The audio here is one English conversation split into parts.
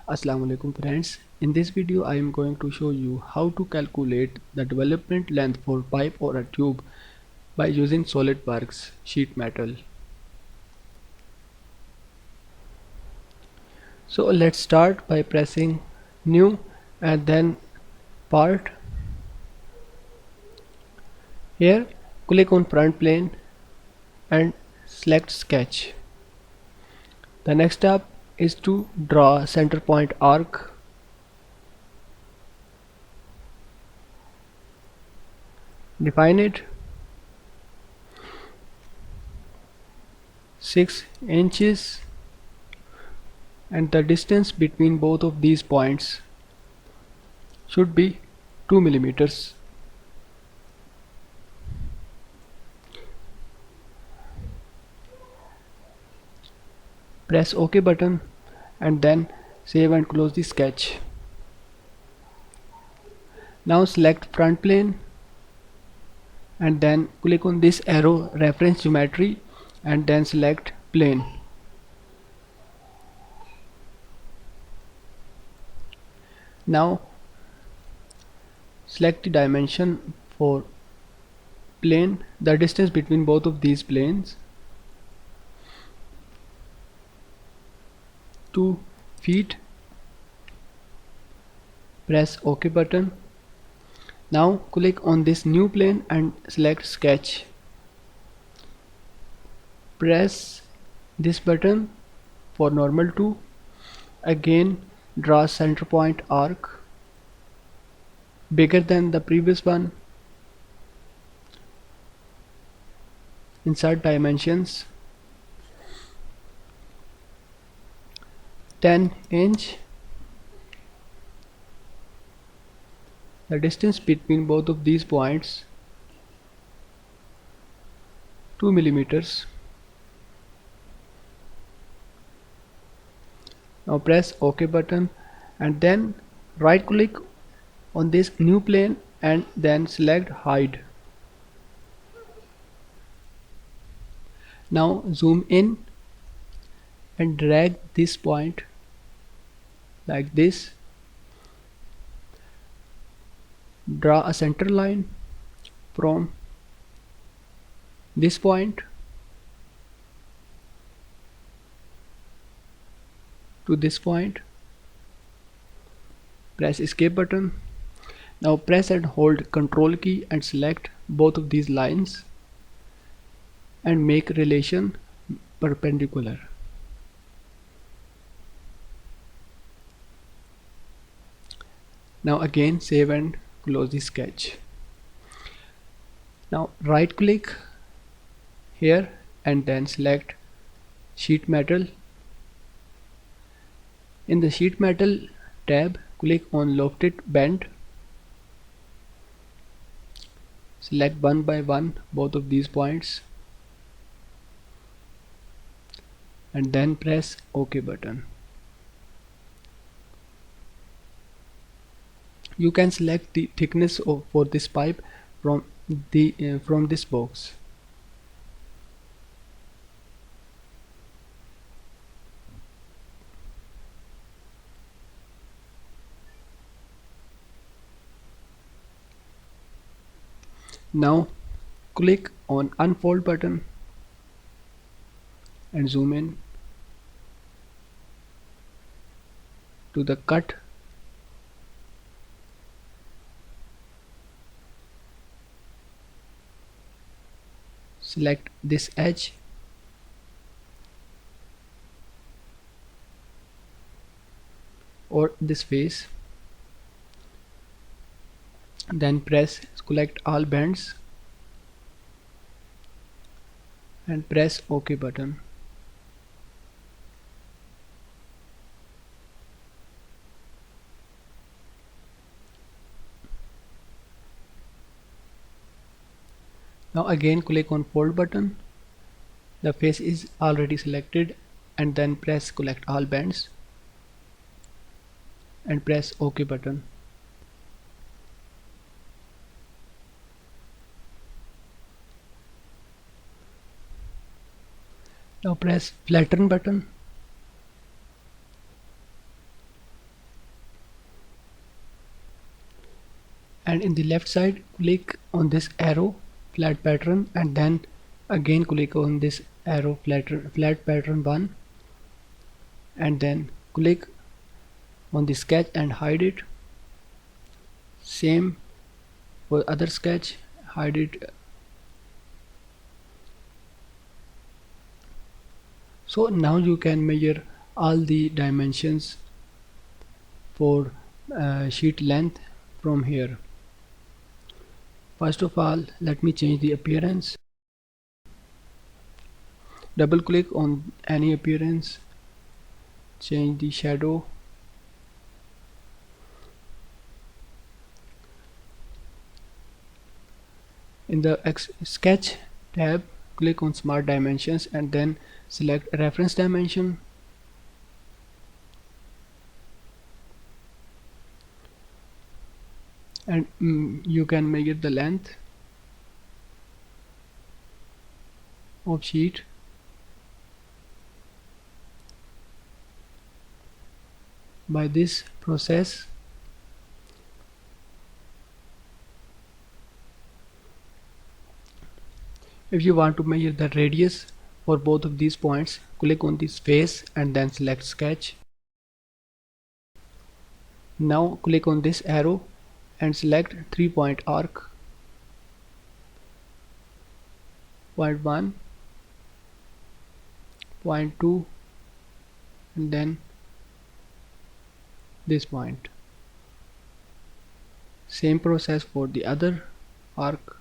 Assalamu alaikum friends. In this video I am going to show you how to calculate the development length for pipe or a tube by using SolidWorks sheet metal. So let's start by pressing new and then part. Here click on front plane and select sketch. The next step is to draw a center point arc. Define it 6 inches and the distance between both of these points should be 2 millimeters. Press OK button and then save and close the sketch. Now select front plane and then click on this arrow reference geometry and then select plane. Now select the dimension for plane, the distance between both of these planes, 2 feet. Press OK button. Now click on this new plane and select sketch. Press this button for normal to. Again draw center point arc bigger than the previous one. Insert dimensions 10 inch. The distance between both of these points 2 millimeters. Now press OK button and then right click on this new plane and then select hide. Now zoom in and drag this point like this. Draw a center line from this point to this point. Press escape button. Now press and hold Ctrl key and select both of these lines and make relation perpendicular. Now again save and close the sketch. Now right click here and then select sheet metal. In the sheet metal tab click on lofted bend. Select one by one both of these points and then press OK button. You can select the thickness for this pipe from this box. Now click on unfold button and zoom in to the cut. Select this edge or this face, then press select all bends and press OK button. Now again click on fold button. The face is already selected and then press select all bends and press OK button. Now press flatten button and in the left side click on this arrow flat pattern, and then again click on this arrow flat pattern 1, and then click on the sketch and hide it. Same for other sketch, hide it. So now you can measure all the dimensions for sheet length from here. First of all, let me change the appearance. Double click on any appearance, change the shadow. In the sketch tab, click on smart dimensions and then select reference dimension. And you can measure the length of sheet. By this process, if you want to measure the radius for both of these points, click on this face and then select sketch. Now click on this arrow and select 3-point arc. Point 1, point 2, and then this point. Same process for the other arc.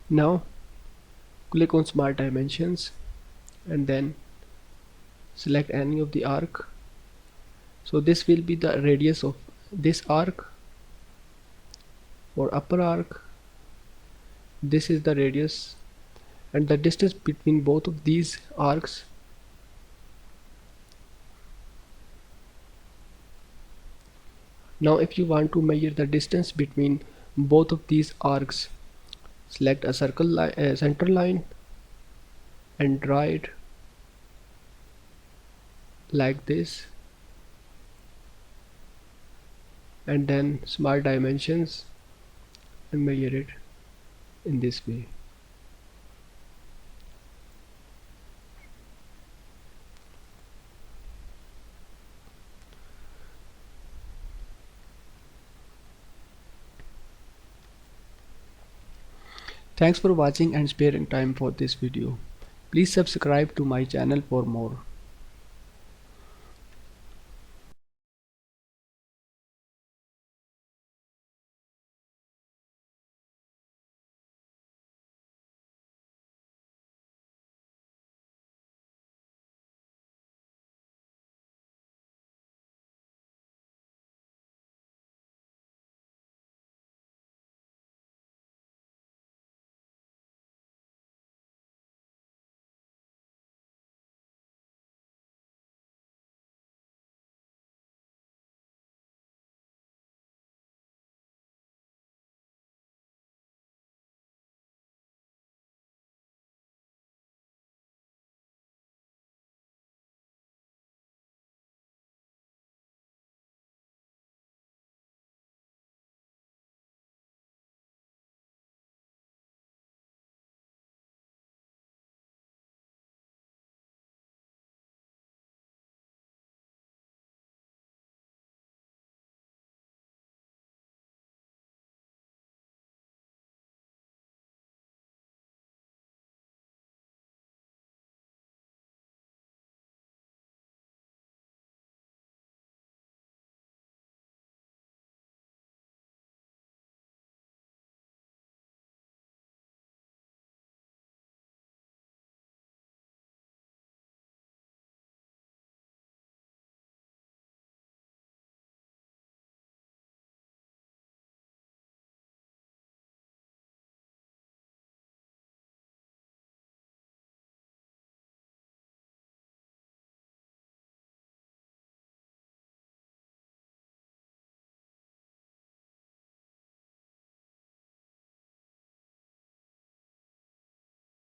Now click on smart dimensions and then select any of the arc. So this will be the radius of this arc. For upper arc, this is the radius, and the distance between both of these arcs now if you want to measure the distance between both of these arcs, select a center line and draw it like this, and then smart dimensions and measure it in this way. Thanks for watching and sparing time for this video. Please subscribe to my channel for more.